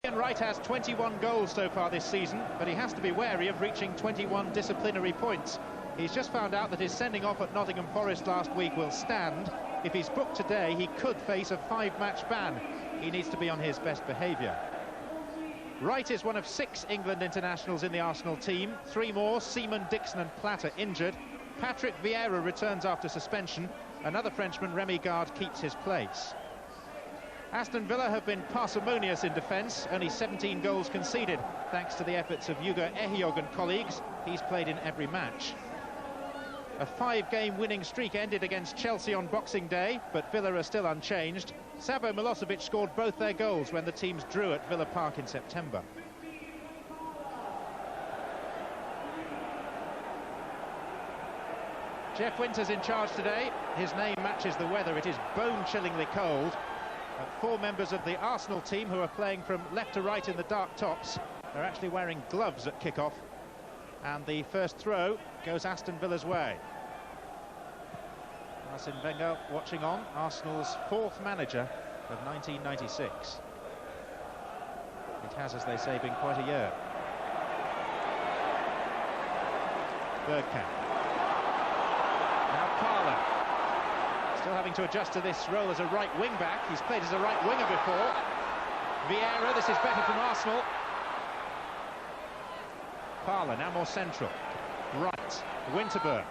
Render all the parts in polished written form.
Ian Wright has 21 goals so far this season, but he has to be wary of reaching 21 disciplinary points. He's just found out that his sending off at Nottingham Forest last week will stand. If he's booked today, he could face a 5-match ban. He needs to be on his best behaviour. Wright is one of 6 England internationals in the Arsenal team. 3 more, Seaman, Dixon and Platt, are injured. Patrick Vieira returns after suspension. Another Frenchman, Remy Gard, keeps his place. Aston Villa have been parsimonious in defence, only 17 goals conceded, thanks to the efforts of Ugo Ehiogu and colleagues. He's played in every match. A 5-game winning streak ended against Chelsea on Boxing Day, but Villa are still unchanged. Savo Milosevic scored both their goals when the teams drew at Villa Park in September. Jeff Winter's in charge today. His name matches the weather. It is bone-chillingly cold. 4 members of the Arsenal team who are playing from left to right in the dark tops are actually wearing gloves at kick-off. And the first throw goes Aston Villa's way. Arsene Wenger watching on, Arsenal's 4th manager of 1996. It has, as they say, been quite a year. Bergkamp. Now Parler. Still having to adjust to this role as a right wing-back. He's played as a right winger before. Vieira, this is better from Arsenal. Parler, now more central. Right, Winterberg.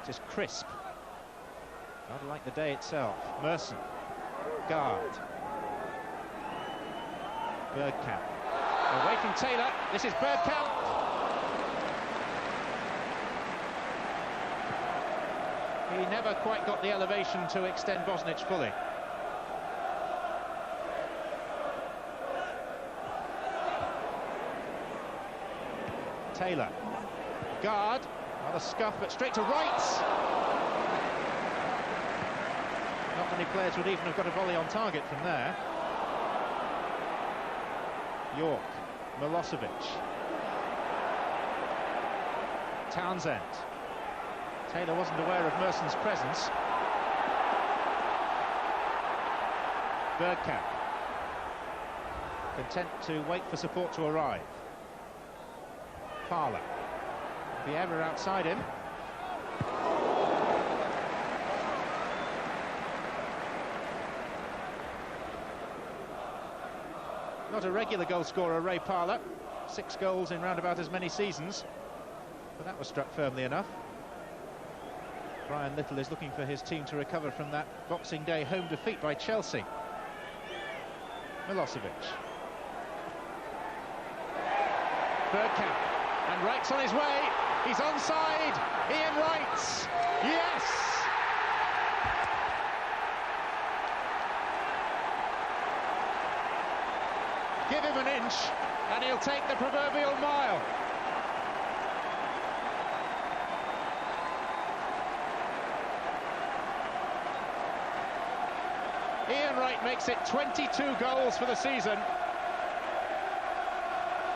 Just crisp. Not like the day itself. Merson. Guard. Bergkamp. Away from Taylor. This is Bergkamp. He never quite got the elevation to extend Bosnich fully. Taylor. Guard. Not a scuff, but straight to right. Not many players would even have got a volley on target from there. York. Milosevic. Townsend. Taylor wasn't aware of Merson's presence. Bergkamp. Content to wait for support to arrive. Parler. Vieira outside him. Not a regular goal scorer, Ray Parler. 6 goals in round about as many seasons. But that was struck firmly enough. Brian Little is looking for his team to recover from that Boxing Day home defeat by Chelsea. Milosevic. Bergkamp. And Wright's on his way. He's onside. Ian Wright. Yes! Give him an inch and he'll take the proverbial mile. Ian Wright makes it 22 goals for the season.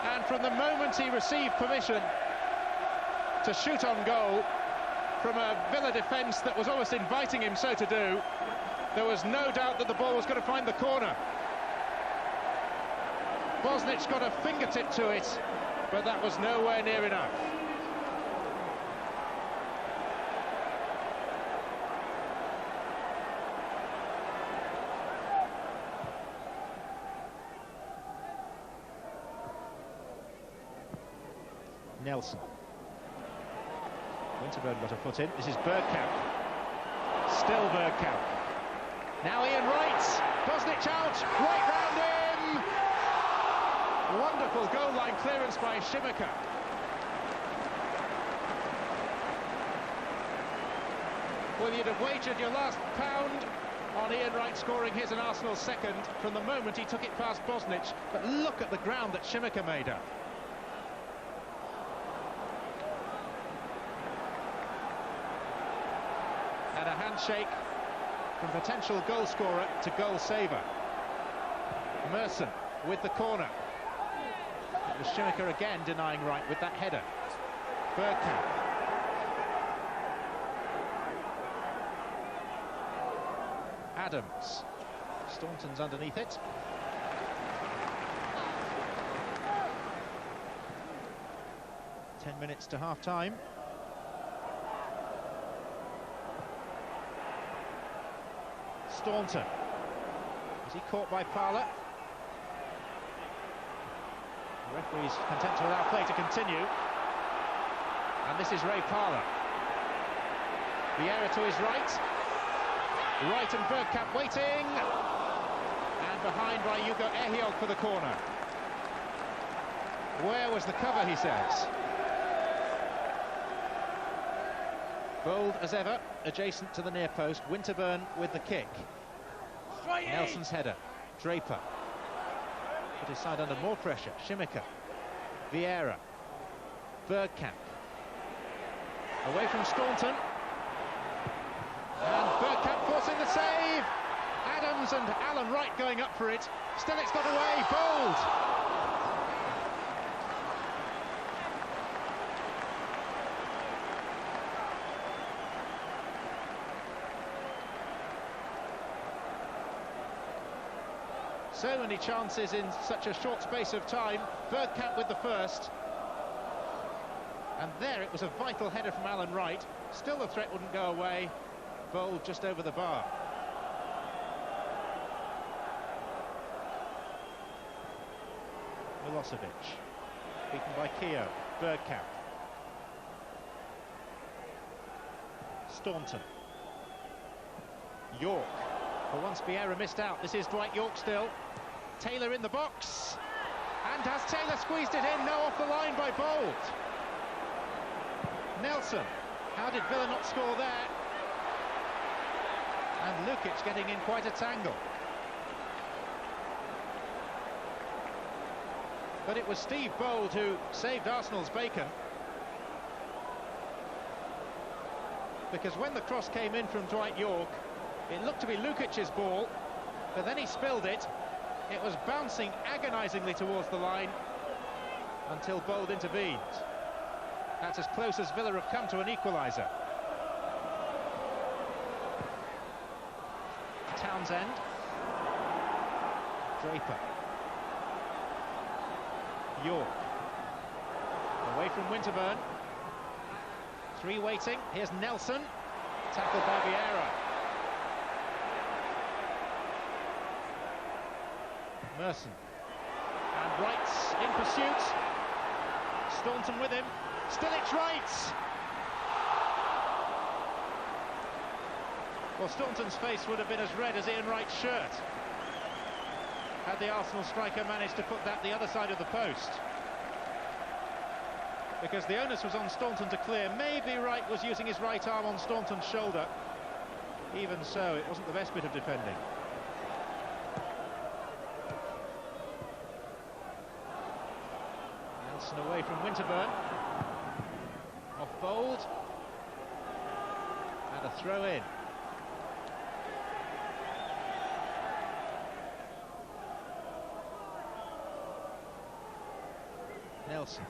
And from the moment he received permission to shoot on goal from a Villa defence that was almost inviting him so to do, there was no doubt that the ball was going to find the corner. Bosnich got a fingertip to it, but that was nowhere near enough. Nelson. Winterberg got a foot in. This is Bergkamp. Still Bergkamp. Now Ian Wright. Bosnich out. Right round him. Wonderful goal line clearance by Schumacher. Well, you'd have wagered your last pound on Ian Wright scoring his and Arsenal's second from the moment he took it past Bosnich. But look at the ground that Schumacher made up. And a handshake from potential goal scorer to goal saver. Merson with the corner. It was Schumacher again denying Wright with that header. Bergkamp. Adams. Staunton's underneath it. 10 minutes to half-time. Staunton. Is he caught by Parler? The referee's content to allow play to continue. And this is Ray Parler. Vieira to his right. Wright and Bergkamp waiting. And behind by Hugo Ehiog for the corner. Where was the cover, he says. Bold as ever, adjacent to the near post. Winterburn with the kick. Nelson's header. Draper. Put his side under more pressure. Shimika. Vieira. Bergkamp. Away from Staunton. And Bergkamp forcing the save. Adams and Alan Wright going up for it. Still it's got away. Bold. So many chances in such a short space of time. Bergkamp with the first. And there it was a vital header from Alan Wright. Still the threat wouldn't go away. Bold just over the bar. Milosevic. Beaten by Keogh. Bergkamp. Staunton. York. For once Vieira missed out. This is Dwight York still. Taylor in the box. And has Taylor squeezed it in? No, off the line by Bold. Nelson. How did Villa not score there? And Lukic getting in quite a tangle. But it was Steve Bold who saved Arsenal's bacon. Because when the cross came in from Dwight York, it looked to be Lukic's ball, but then he spilled it. It was bouncing agonisingly towards the line until Bold intervened. That's as close as Villa have come to an equaliser. Townsend. Draper. York. Away from Winterburn. Three waiting. Here's Nelson. Tackled by Vieira. Merson. And Wright's in pursuit. Staunton with him. Still it's Wright. Well, Staunton's face would have been as red as Ian Wright's shirt had the Arsenal striker managed to put that the other side of the post. Because the onus was on Staunton to clear. Maybe Wright was using his right arm on Staunton's shoulder. Even so, it wasn't the best bit of defending. Nelson away from Winterburn. Off Bold. And a throw in. Nelson.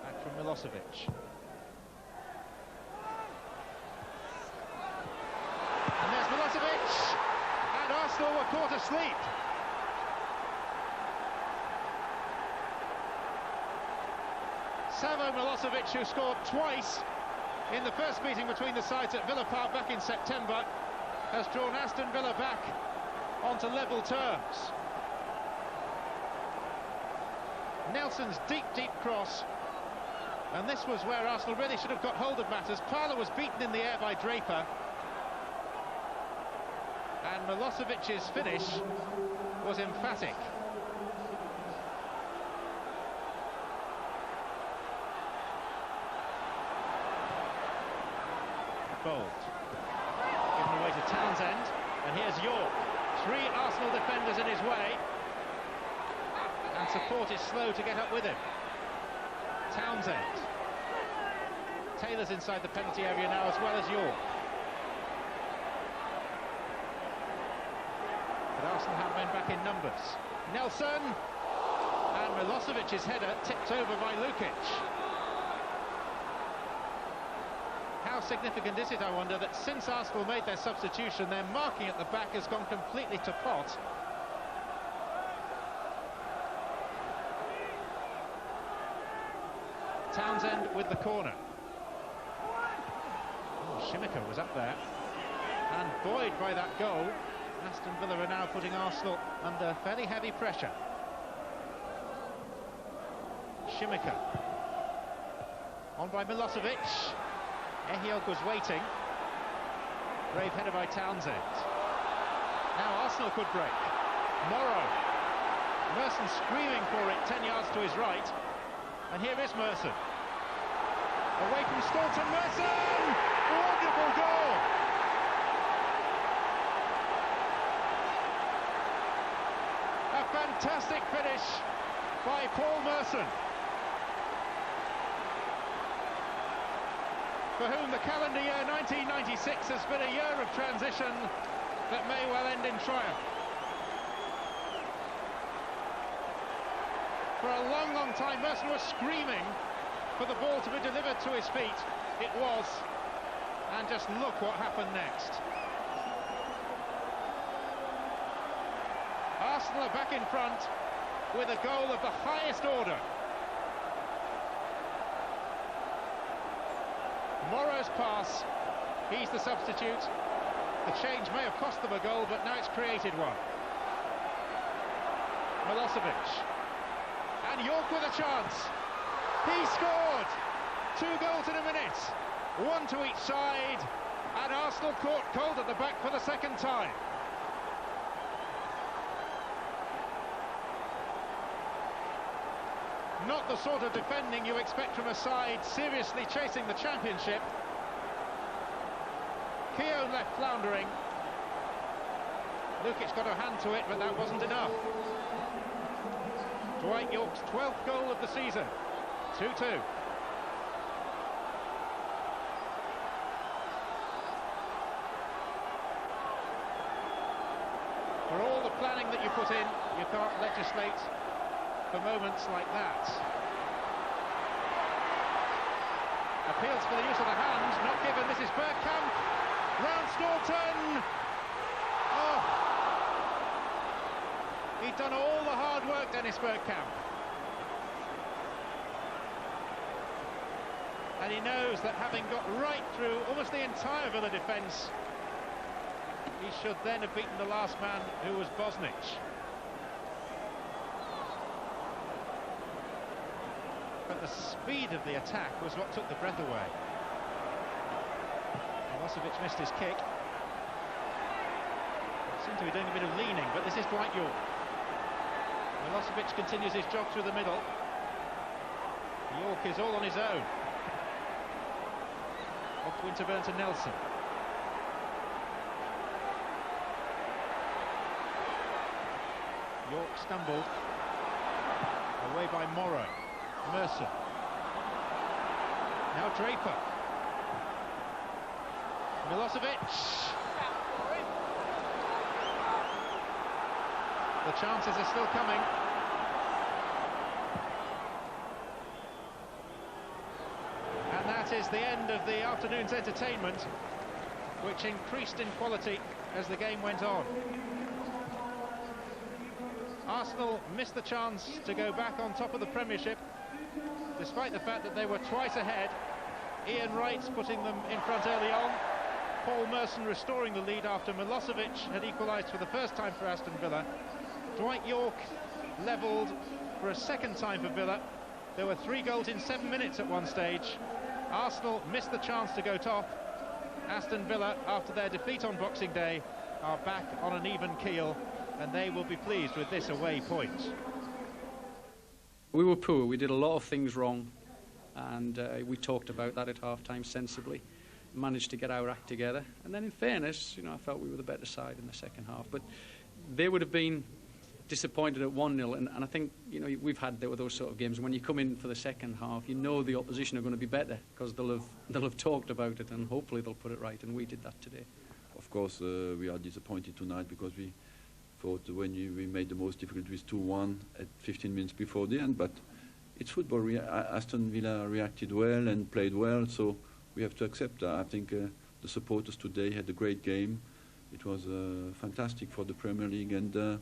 Back from Milosevic. And there's Milosevic! And Arsenal were caught asleep. Savo Milosevic, who scored twice in the first meeting between the sides at Villa Park back in September, has drawn Aston Villa back onto level terms. Nelson's deep cross, and this was where Arsenal really should have got hold of matters. Parler was beaten in the air by Draper, and Milosevic's finish was emphatic. Bold. Given away to Townsend, and here's York. Three Arsenal defenders in his way. And support is slow to get up with him. Townsend. Taylor's inside the penalty area now, as well as York. But Arsenal have men back in numbers. Nelson. And Milosevic's header tipped over by Lukic. How significant is it, I wonder, that since Arsenal made their substitution, their marking at the back has gone completely to pot. Townsend with the corner. Oh, Shimika was up there and buoyed by that goal. Aston Villa are now putting Arsenal under fairly heavy pressure. Shimika on by Milosevic. Ehiog was waiting. Brave header by Townsend. Now Arsenal could break. Morrow. Merson screaming for it 10 yards to his right. And here is Merson. Away from Staunton. Merson! Wonderful goal! A fantastic finish by Paul Merson, for whom the calendar year 1996 has been a year of transition that may well end in triumph. For a long, long time, Merson was screaming for the ball to be delivered to his feet. It was, and just look what happened next. Arsenal are back in front with a goal of the highest order. Morrow's pass, he's the substitute. The change may have cost them a goal, but now it's created one. Milosevic. And York with a chance. He scored! 2 goals in a minute. 1 to each side. And Arsenal caught cold at the back for the second time. Not the sort of defending you expect from a side seriously chasing the championship. Keown left floundering. Lukic's got a hand to it, but that wasn't enough. Dwight York's 12th goal of the season. 2-2. For all the planning that you put in, you can't legislate for moments like that. Appeals for the use of the hand, not given. This is Bergkamp. Round Staunton. Oh! He'd done all the hard work, Dennis Bergkamp. And he knows that having got right through almost the entire Villa defence, he should then have beaten the last man, who was Bosnich. But the speed of the attack was what took the breath away. Milosevic missed his kick. Seemed to be doing a bit of leaning, but this is Dwight York. Milosevic continues his jog through the middle. York is all on his own. Off Winterburn to Nelson. York stumbled. Away by Morrow. Merson. Now Draper. Milosevic. The chances are still coming. And that is the end of the afternoon's entertainment, which increased in quality as the game went on. Arsenal missed the chance to go back on top of the Premiership, despite the fact that they were twice ahead. Ian Wright putting them in front early on. Paul Merson restoring the lead after Milosevic had equalised for the first time for Aston Villa. Dwight York levelled for a second time for Villa. There were 3 goals in 7 minutes at one stage. Arsenal missed the chance to go top. Aston Villa, after their defeat on Boxing Day, are back on an even keel, and they will be pleased with this away point. We were poor. We did a lot of things wrong, and we talked about that at half-time sensibly. Managed to get our act together, and then in fairness, I felt we were the better side in the second half. But they would have been disappointed at 1-0, and I think we've had those sort of games. When you come in for the second half, the opposition are going to be better because they'll have talked about it, and hopefully they'll put it right. And we did that today. Of course, we are disappointed tonight because we thought when we made the most difficult with 2-1 at 15 minutes before the end. But it's football. Aston Villa reacted well and played well, so we have to accept that. I think the supporters today had a great game. It was fantastic for the Premier League, and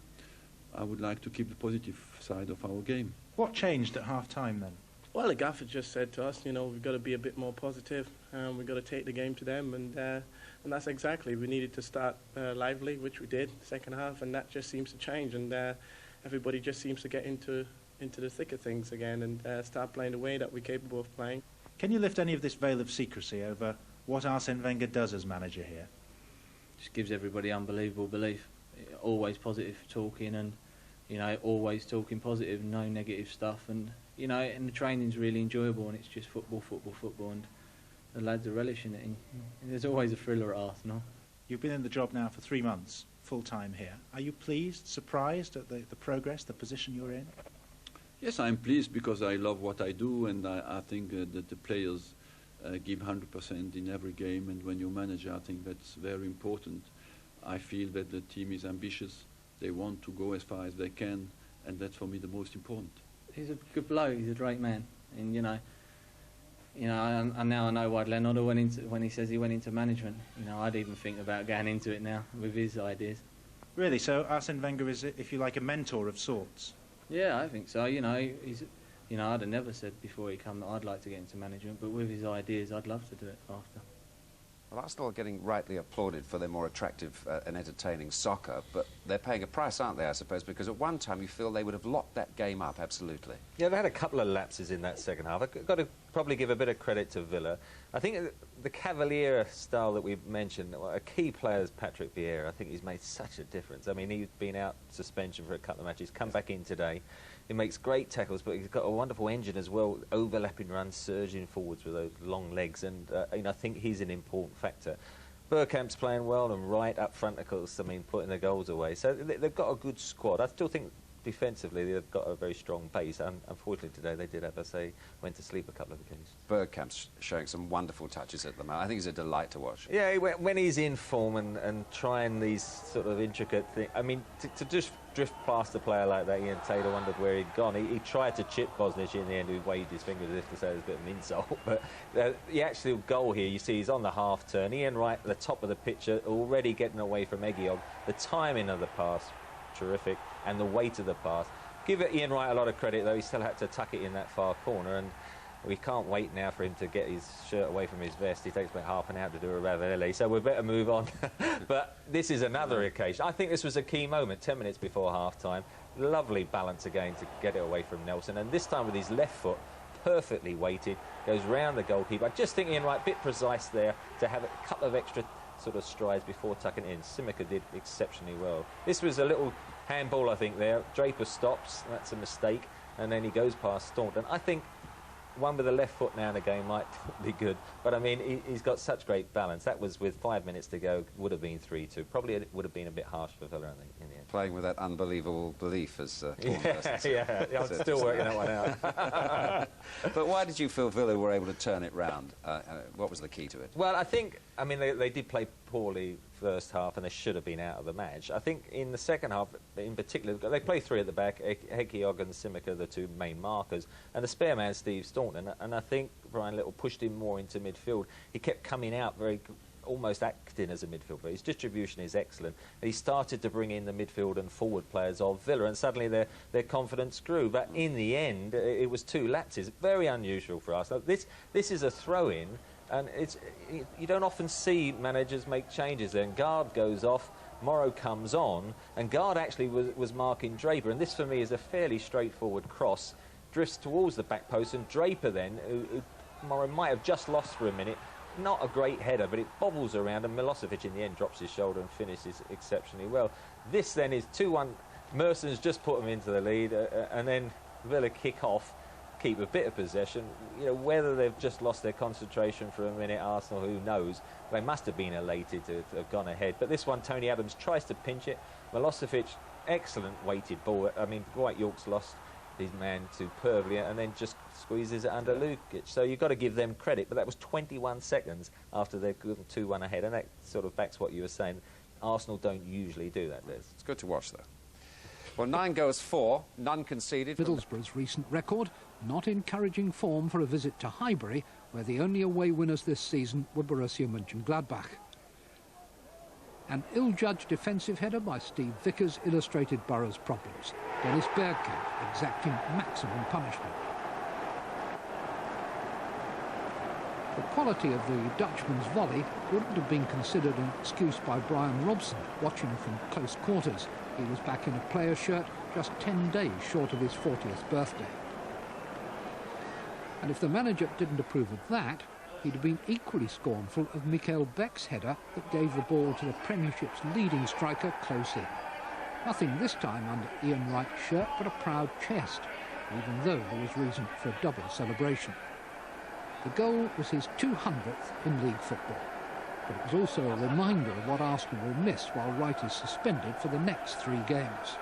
I would like to keep the positive side of our game. What changed at half-time then? Well, the gaffer just said to us, you know, we've got to be a bit more positive. We've got to take the game to them, and that's exactly. We needed to start lively, which we did, second half, and that just seems to change, and everybody just seems to get into the thick of things again and start playing the way that we're capable of playing. Can you lift any of this veil of secrecy over what Arsene Wenger does as manager here? Just gives everybody unbelievable belief. Always positive talking, and you know, always talking positive, no negative stuff, and you know, and the training's really enjoyable, and it's just football, and the lads are relishing it. And there's always a thriller at Arsenal. You've been in the job now for 3 months, full-time here. Are you pleased, surprised at the progress, the position you're in? Yes, I'm pleased because I love what I do, and I think that the players give 100% in every game, and when you're manager, I think that's very important. I feel that the team is ambitious. They want to go as far as they can, and that's for me the most important. He's a good bloke. He's a great man, and you know, I now know why Leonardo went into when he says he went into management. You know, I'd even think about going into it now with his ideas. Really? So Arsene Wenger is, if you like, a mentor of sorts? Yeah, I think so. You know, I'd have never said before he came that I'd like to get into management, but with his ideas, I'd love to do it after. Well, Arsenal are getting rightly applauded for their more attractive and entertaining soccer, but they're paying a price, aren't they, I suppose, because at one time you feel they would have locked that game up, absolutely. Yeah, they had a couple of lapses in that second half. I've got to probably give a bit of credit to Villa. I think the Cavalier style that we've mentioned, a key player is Patrick Vieira. I think he's made such a difference. I mean, he's been out suspension for a couple of matches, come back in today. He makes great tackles, but he's got a wonderful engine as well, overlapping runs, surging forwards with those long legs, and you know, I think he's an important factor. Bergkamp's playing well, and right up front, of course, I mean, putting the goals away. So they've got a good squad. I still think defensively they've got a very strong base. Unfortunately today they did have, as I say, went to sleep a couple of occasions. Bergkamp's showing some wonderful touches at the moment. I think he's a delight to watch. Yeah, when he's in form and trying these sort of intricate things. I mean, to just drift past a player like that, Ian Taylor wondered where he'd gone. He tried to chip Bosnich in the end, who waved his fingers as if to say it was a bit of an insult. But the actual goal here, you see he's on the half turn. Ian Wright at the top of the picture, already getting away from Egiog. The timing of the pass, terrific, and the weight of the pass. Give Ian Wright a lot of credit, though. He still had to tuck it in that far corner, and we can't wait now for him to get his shirt away from his vest. He takes about half an hour to do a Ravelli, so we better move on. But this is another occasion. I think this was a key moment, 10 minutes before half-time. Lovely balance again to get it away from Nelson, and this time with his left foot, perfectly weighted, goes round the goalkeeper. I just think Ian Wright, a bit precise there, to have a couple of extra sort of strides before tucking it in. Simica did exceptionally well. This was a little handball, I think, there. Draper stops, that's a mistake, and then he goes past Staunton. I think one with the left foot now and again might be good, but I mean, he's got such great balance. That was with 5 minutes to go, would have been 3-2. Probably it would have been a bit harsh for Villa, I think, in the end. Playing with that unbelievable belief, as yeah, I'm still working that one out. But why did you feel Villa were able to turn it round? What was the key to it? Well, I think, I mean, they did play poorly first half, and they should have been out of the match. I think in the second half, in particular, they play three at the back. Hekiog and Simica, the two main markers, and the spare man, Steve Staunton. And I think Brian Little pushed him more into midfield. He kept coming out almost acting as a midfielder. His distribution is excellent. He started to bring in the midfield and forward players of Villa, and suddenly their confidence grew. But in the end, it was two lapses. Very unusual for us. This is a throw-in, and you don't often see managers make changes there. And Guard goes off, Morrow comes on, and Guard actually was marking Draper. And this, for me, is a fairly straightforward cross, drifts towards the back post, and Draper then, who Morrow might have just lost for a minute, not a great header, but it bobbles around, and Milosevic in the end drops his shoulder and finishes exceptionally well. This then is 2-1. Merson's just put them into the lead, and then Villa kick off, keep a bit of possession. You know, whether they've just lost their concentration for a minute, Arsenal, who knows? They must have been elated to have gone ahead. But this one, Tony Adams tries to pinch it. Milosevic, excellent weighted ball. I mean, Dwight York's lost his man superbly, and then just squeezes it under Lukic. So you've got to give them credit, but that was 21 seconds after they'd gone 2-1 ahead, and that sort of backs what you were saying. Arsenal don't usually do that, Liz. It's good to watch, though. Well, 9 goals 4, none conceded. Middlesbrough's recent record, not encouraging form for a visit to Highbury, where the only away winners this season were Borussia Mönchengladbach. An ill-judged defensive header by Steve Vickers illustrated Borough's problems. Dennis Bergkamp exacting maximum punishment. The quality of the Dutchman's volley wouldn't have been considered an excuse by Brian Robson, watching from close quarters. He was back in a player's shirt just 10 days short of his 40th birthday. And if the manager didn't approve of that, he'd have been equally scornful of Mikael Beck's header that gave the ball to the Premiership's leading striker close in. Nothing this time under Ian Wright's shirt but a proud chest, even though there was reason for a double celebration. The goal was his 200th in league football, but it was also a reminder of what Arsenal will miss while Wright is suspended for the next 3 games.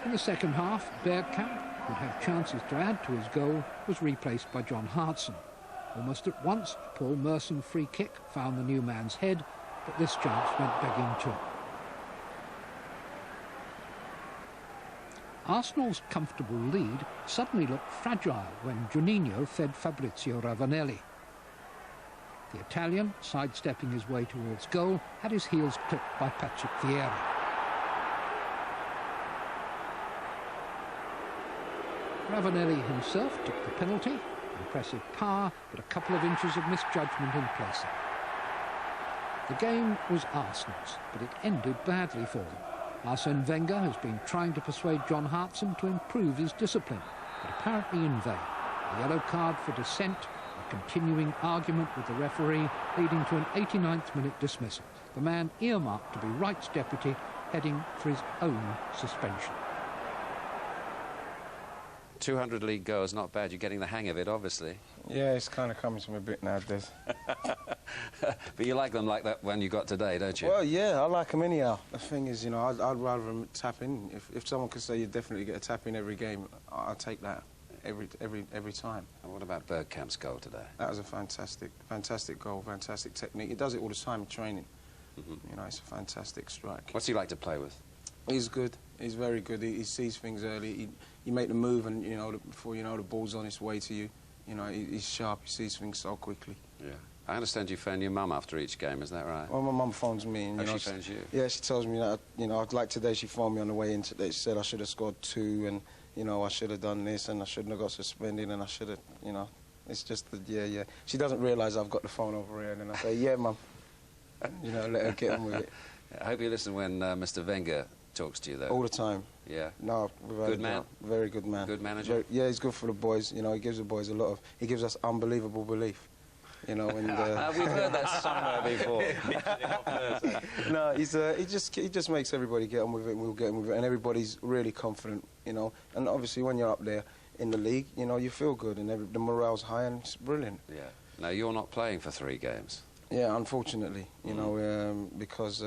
In the second half, Bergkamp, who'd had chances to add to his goal, was replaced by John Hartson. Almost at once, Paul Merson's free kick found the new man's head, but this chance went begging too. Arsenal's comfortable lead suddenly looked fragile when Juninho fed Fabrizio Ravanelli. The Italian, sidestepping his way towards goal, had his heels clipped by Patrick Vieira. Ravanelli himself took the penalty. Impressive power, but a couple of inches of misjudgment in placing. The game was Arsenal's, but it ended badly for them. Arsene Wenger has been trying to persuade John Hartson to improve his discipline, but apparently in vain. A yellow card for dissent, a continuing argument with the referee, leading to an 89th minute dismissal. The man earmarked to be Wright's deputy, heading for his own suspension. 200 league goals, not bad. You're getting the hang of it, obviously. Yeah, it's kind of coming to me a bit nowadays. But you like them like that one you got today, don't you? Well, yeah, I like them anyhow. The thing is, you know, I'd rather them tap in. If someone could say you definitely get a tap in every game, I'll take that every time. And what about Bergkamp's goal today? That was a fantastic goal, fantastic technique. He does it all the time in training. You know, it's a fantastic strike. What's he like to play with? He's good. He's very good. He sees things early. You make the move, and you know, before you know, the ball's on its way to you. You know, he's sharp. He sees things so quickly. Yeah. I understand you phone your mum after each game. Is that right? Well, my mum phones me, and she phones you. Yeah, she tells me that. You know, like today, she phoned me on the way in today. She said I should have scored 2, and you know, I should have done this, and I shouldn't have got suspended, and I should have. You know, it's just the yeah. She doesn't realise I've got the phone over here, and then I say, yeah, mum. You know, let her get on with it. I hope you listen when Mr. Wenger talks to you, though. All the time. Yeah. No, good man. Very good man. Good manager. Yeah, he's good for the boys. You know, he gives the boys a lot of. He gives us unbelievable belief. You know, and we've heard that somewhere before. No, he just makes everybody get on with it, and we'll get on with it, and everybody's really confident. You know, and obviously when you're up there in the league, you know, you feel good, and the morale's high, and it's brilliant. Yeah. Now you're not playing for 3 games. Yeah, unfortunately, you know, because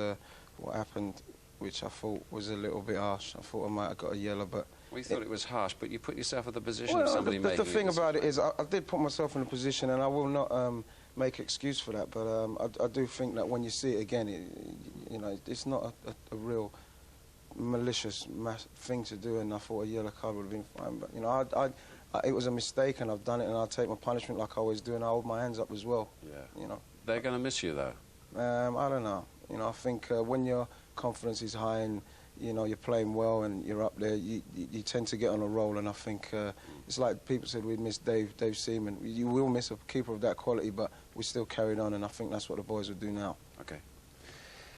what happened, which I thought was a little bit harsh. I thought I might have got a yellow, but... We thought it was harsh, but you put yourself in the position of somebody making the thing about it is I did put myself in a position, and I will not make excuse for that, but I do think that when you see it again, you know, it's not a real malicious thing to do, and I thought a yellow card would have been fine, but, you know, it was a mistake, and I've done it, and I'll take my punishment like I always do, and I hold my hands up as well. Yeah. You know. They're going to miss you, though. I don't know. You know, I think when your confidence is high and, you know, you're playing well and you're up there, you tend to get on a roll, and I think it's like people said we'd miss Dave Seaman. You will miss a keeper of that quality, but we still carried on, and I think that's what the boys will do now. Okay.